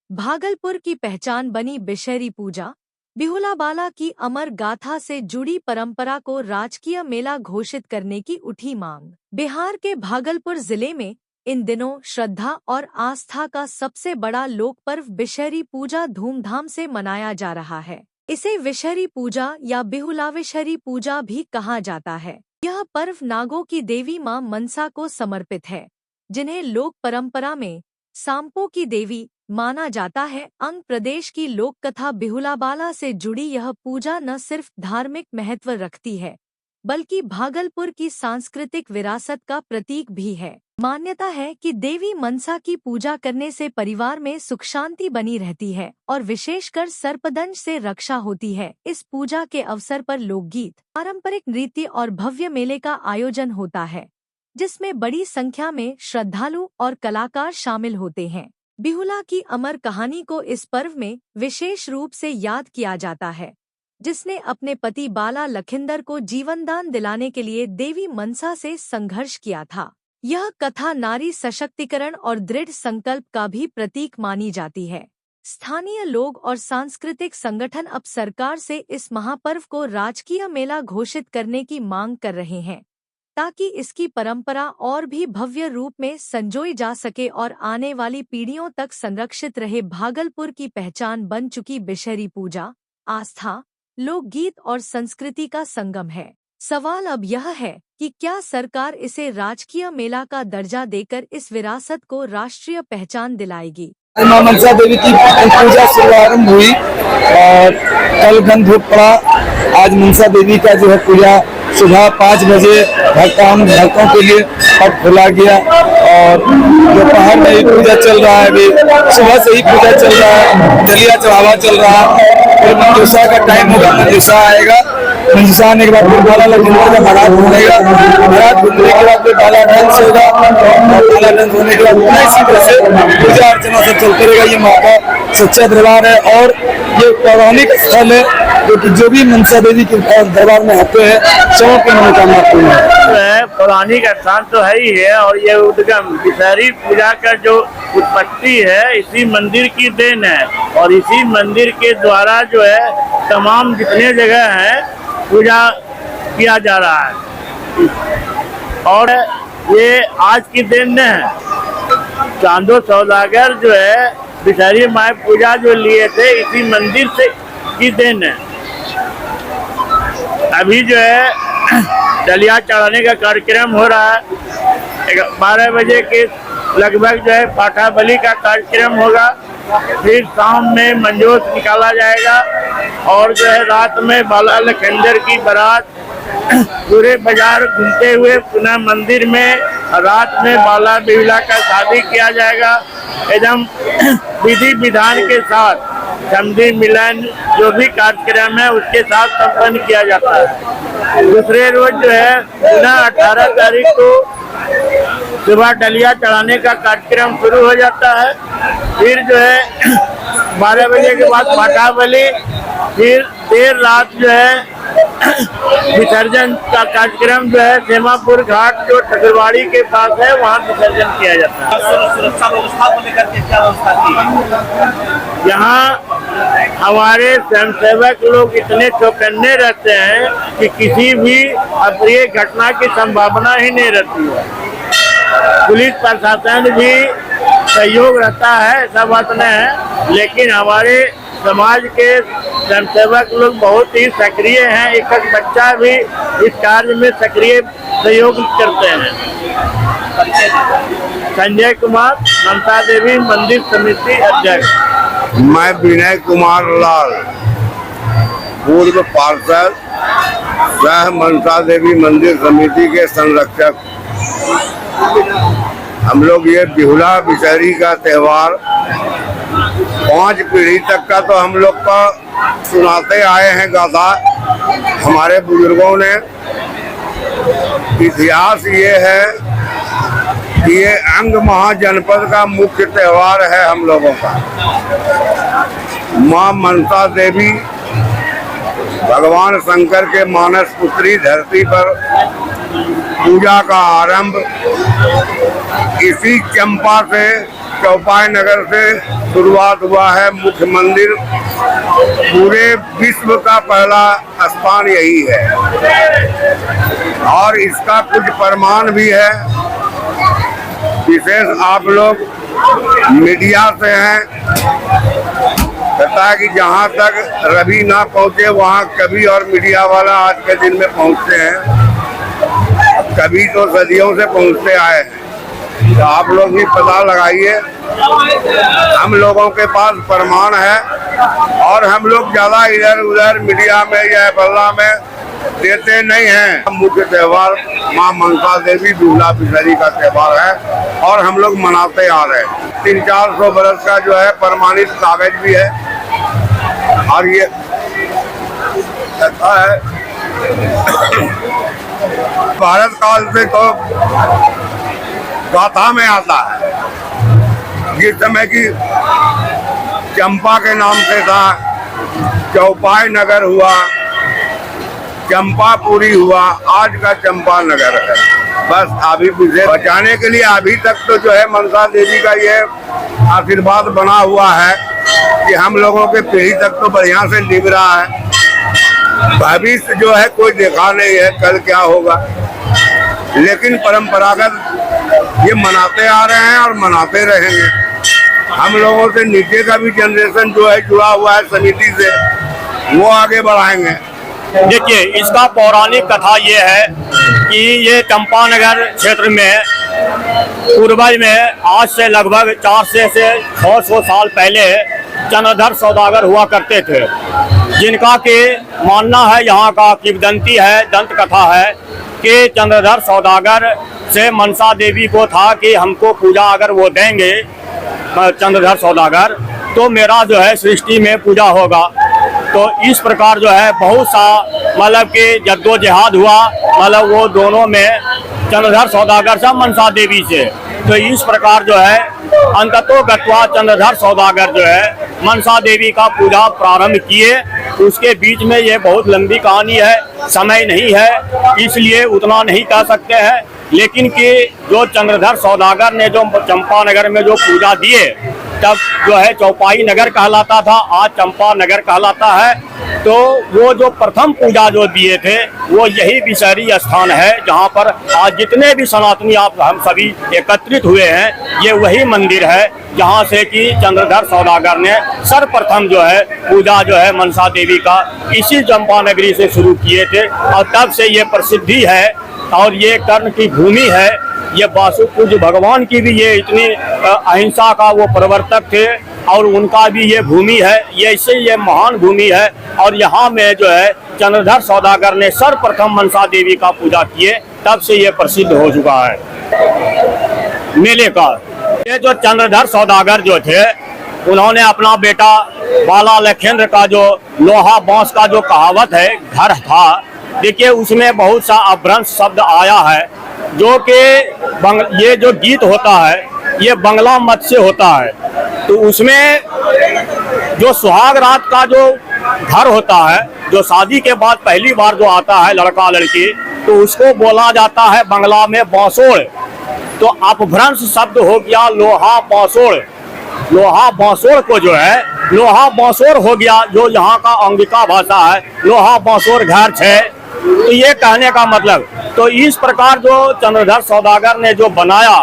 भागलपुर की पहचान बनी बिशहरी पूजा। बिहुलाबाला की अमर गाथा से जुड़ी परंपरा को राजकीय मेला घोषित करने की उठी मांग। बिहार के भागलपुर जिले में इन दिनों श्रद्धा और आस्था का सबसे बड़ा लोक पर्व बिशहरी पूजा धूमधाम से मनाया जा रहा है। इसे विशहरी पूजा या बिहुलाविशहरी पूजा भी कहा जाता है। यह पर्व नागों की देवी मां मनसा को समर्पित है, जिन्हें लोक परंपरा में सांपों की देवी माना जाता है। अंग प्रदेश की लोक कथा बिहुलाबाला से जुड़ी यह पूजा न सिर्फ धार्मिक महत्व रखती है, बल्कि भागलपुर की सांस्कृतिक विरासत का प्रतीक भी है। मान्यता है कि देवी मनसा की पूजा करने से परिवार में सुख शांति बनी रहती है और विशेषकर सर्पदंश से रक्षा होती है। इस पूजा के अवसर पर लोकगीत, पारंपरिक नृत्य और भव्य मेले का आयोजन होता है, जिसमें बड़ी संख्या में श्रद्धालु और कलाकार शामिल होते हैं। बिहुला की अमर कहानी को इस पर्व में विशेष रूप से याद किया जाता है, जिसने अपने पति बाला लखिंदर को जीवनदान दिलाने के लिए देवी मनसा से संघर्ष किया था। यह कथा नारी सशक्तिकरण और दृढ़ संकल्प का भी प्रतीक मानी जाती है। स्थानीय लोग और सांस्कृतिक संगठन अब सरकार से इस महापर्व को राजकीय मेला घोषित करने की मांग कर रहे हैं, ताकि इसकी परंपरा और भी भव्य रूप में संजोई जा सके और आने वाली पीढ़ियों तक संरक्षित रहे। भागलपुर की पहचान बन चुकी बिशहरी पूजा आस्था, लोकगीत और संस्कृति का संगम है। सवाल अब यह है कि क्या सरकार इसे राजकीय मेला का दर्जा देकर इस विरासत को राष्ट्रीय पहचान दिलाएगी। मां मनसा देवी की पूजा शुभारंभ हुई और कल गंध धूप पड़ा। आज मनसा देवी का जो है पूजा सुबह 5 बजे भक्तों के लिए पट खोला गया और दोपहर में ही पूजा चल रहा है। अभी सुबह से ही पूजा चल रहा है, दलिया चढ़ावा चल रहा है। फिर मंजूषा का टाइम होगा, मंजूषा आएगा। मंजूषा आने के बाद फिर बाला लखिंदर का बारात घूमेगा। बारात घूमने के बाद फिर बाला डांस होगा और बाला डांस होने के बाद इसी तरह से पूजा अर्चना सब चलते रहेगा। ये माँ का सच्चा दरबार है और ये पौराणिक स्थल है, जो भी मनसा देवी के दरबार में आते हैं सबों की मनोकामना पूर्ण है। पौराणिक स्थान तो है ही है और ये उद्गम बिशहरी पूजा का जो उत्पत्ति है इसी मंदिर की देन है और इसी मंदिर के द्वारा जो है तमाम जितने जगह है पूजा किया जा रहा है और ये आज की देन है। चांदो सौदागर जो है बिशहरी माई पूजा जो लिए थे इसी मंदिर से की देन है। अभी जो है दलिया चढ़ाने का कार्यक्रम हो रहा है। 12 बजे के लगभग जो है पाठा बलि का कार्यक्रम होगा। फिर शाम में मंजोस निकाला जाएगा और जो है रात में बाला लखिंदर की बारात पूरे बाजार घूमते हुए पुनः मंदिर में रात में बाला बिहुला का शादी किया जाएगा। एकदम विधि विधान के साथ समधी मिलन जो भी कार्यक्रम है उसके साथ संपन्न किया जाता है। दूसरे रोज जो है पुनः 18 तारीख को सुबह डलिया चढ़ाने का कार्यक्रम शुरू हो जाता है। फिर जो है 12 बजे के बाद पाठा बलि, फिर देर रात जो है विसर्जन का कार्यक्रम जो है सेमापुर घाट जो ठकुरवाड़ी के पास है वहाँ विसर्जन किया जाता है। सुरक्षा व्यवस्था को लेकर के क्या व्यवस्था की? यहाँ हमारे स्वयंसेवक लोग इतने चौकन्ने रहते हैं कि किसी भी अप्रिय घटना की संभावना ही नहीं रहती है। पुलिस प्रशासन भी सहयोग रहता है, ऐसा बात नहीं है, लेकिन हमारे समाज के स्वयंसेवक लोग बहुत ही सक्रिय हैं। एक एक बच्चा भी इस कार्य में सक्रिय सहयोग करते हैं। संजय कुमार, मनसा देवी मंदिर समिति अध्यक्ष। मैं विनय कुमार लाल, पूर्व पार्षद, सह मनसा देवी मंदिर समिति के संरक्षक। हम लोग ये बिहुला बिशहरी का त्यौहार 5 पीढ़ी तक का तो हम लोग का सुनाते आए हैं गाथा हमारे बुजुर्गों ने। इतिहास ये है कि ये अंग महाजनपद का मुख्य त्यौहार है हम लोगों का। मां मनसा देवी भगवान शंकर के मानस पुत्री धरती पर पूजा का आरंभ इसी चंपा से चौपाई नगर से शुरुआत हुआ है मुख्य मंदिर। पूरे विश्व का पहला स्थान यही है और इसका कुछ प्रमाण भी है। विशेष आप लोग मीडिया से हैं, कहता है कि जहाँ तक रवि ना पहुँचे वहाँ कवि और मीडिया वाला आज के दिन में पहुँचते हैं। कभी तो सदियों से पहुँचते आए हैं, तो आप लोग भी पता लगाइए। हम लोगों के पास प्रमाण है और हम लोग ज्यादा इधर उधर मीडिया में या बल्ला में देते नहीं हैं। मुख्य त्योहार माँ मनसा देवी बिहुला बिसहरी का त्योहार है और हम लोग मनाते आ रहे हैं। 300-400 बरस का जो है प्रमाणित कागज भी है और ये ऐसा है भारत काल से तो गाथा में आता है। जिस समय की चंपा के नाम से था, चौपाई नगर हुआ, चंपापुरी हुआ, आज का चंपा नगर है। बस अभी मुझे बचाने के लिए अभी तक तो जो है मनसा देवी का ये आशीर्वाद बना हुआ है कि हम लोगों के पीढ़ी तक तो बढ़िया से निभ रहा है। भविष्य जो है कोई देखा नहीं है कल क्या होगा, लेकिन परंपरागत ये मनाते आ रहे हैं और मनाते रहेंगे। हम लोगों से नीचे का भी जनरेशन जो है जुड़ा हुआ है समिति से, वो आगे बढ़ाएंगे। देखिए, इसका पौराणिक कथा ये है कि ये चंपानगर क्षेत्र में पूर्वज में आज से लगभग 400 से 600 साल पहले चंद्रधर सौदागर हुआ करते थे, जिनका के मानना है, यहाँ का किंवदंती है, दंत कथा है कि चंद्रधर सौदागर से मनसा देवी को था कि हमको पूजा अगर वो देंगे चंद्रधर सौदागर तो मेरा जो है सृष्टि में पूजा होगा। तो इस प्रकार जो है बहुत सा मतलब कि जद्दोजहद हुआ, मतलब वो दोनों में चंद्रधर सौदागर से मनसा देवी से। तो इस प्रकार जो है अंततो गत्वा चंद्रधर सौदागर जो है मनसा देवी का पूजा प्रारंभ किए। उसके बीच में ये बहुत लंबी कहानी है, समय नहीं है इसलिए उतना नहीं कह सकते हैं, लेकिन कि जो चंद्रधर सौदागर ने जो चंपानगर में जो पूजा दिए तब जो है चौपाई नगर कहलाता था, आज चंपा नगर कहलाता है। तो वो जो प्रथम पूजा जो दिए थे वो यही बिसहरी स्थान है, जहाँ पर आज जितने भी सनातनी आप हम सभी एकत्रित हुए हैं, ये वही मंदिर है जहाँ से कि चंद्रधर सौदागर ने सर्वप्रथम जो है पूजा जो है मनसा देवी का इसी चंपा नगरी से शुरू किए थे और तब से ये प्रसिद्धि है। और ये कर्ण की भूमि है, ये वासुपूज्य भगवान की भी ये इतनी अहिंसा का वो प्रवर्तक थे और उनका भी ये भूमि है, ये इससे ये महान भूमि है। और यहाँ में जो है चंद्रधर सौदागर ने सर्वप्रथम मनसा देवी का पूजा किए, तब से ये प्रसिद्ध हो चुका है मेले का। ये जो चंद्रधर सौदागर जो थे उन्होंने अपना बेटा बाला लखेंद्र का जो लोहा बांस का जो कहावत है घर था, देखिए उसमें बहुत सा अपभ्रंश शब्द आया है, जो कि ये जो गीत होता है ये बंगला मत से होता है। तो उसमें जो सुहाग रात का जो घर होता है, जो शादी के बाद पहली बार जो आता है लड़का लड़की, तो उसको बोला जाता है बंगला में बांसोड़। तो अपभ्रंश शब्द हो गया लोहा बांसोड़। लोहा बांसोड़ को जो है लोहा बांसोड़ हो गया, जो यहाँ का अंगिका भाषा है, लोहा बांसोड़ घर है। तो ये कहने का मतलब, तो इस प्रकार जो चंद्रधर सौदागर ने जो बनाया,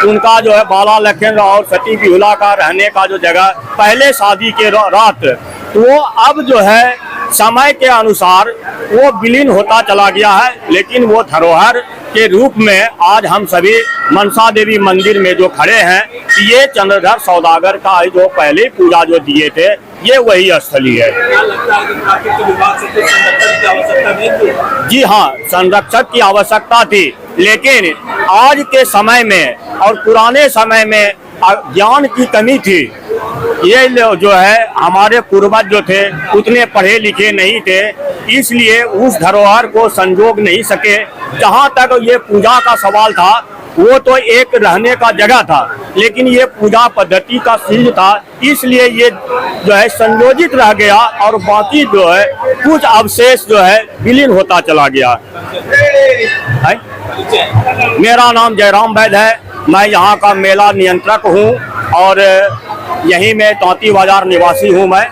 उनका जो है बाला लखेंद्र और सती बिहुला का रहने का जो जगह पहले शादी के रात, तो वो अब जो है समय के अनुसार वो विलीन होता चला गया है, लेकिन वो धरोहर के रूप में आज हम सभी मनसा देवी मंदिर में जो खड़े हैं, ये चंद्रधर सौदागर का जो पहले पूजा जो दिए थे ये वही स्थली है। जी हाँ, संरक्षक की आवश्यकता थी, लेकिन आज के समय में और पुराने समय में ज्ञान की कमी थी। ये जो है हमारे पूर्वज जो थे उतने पढ़े लिखे नहीं थे, इसलिए उस धरोहर को संजोग नहीं सके। जहाँ तक ये पूजा का सवाल था, वो तो एक रहने का जगह था, लेकिन ये पूजा पद्धति का सीज था, इसलिए ये जो है संयोजित रह गया और बाकी जो है कुछ अवशेष जो है विलीन होता चला गया है। मेरा नाम जयराम वैद है, मैं यहाँ का मेला नियंत्रक हूँ। और यहीं में तौती बाजार निवासी हूँ मैं।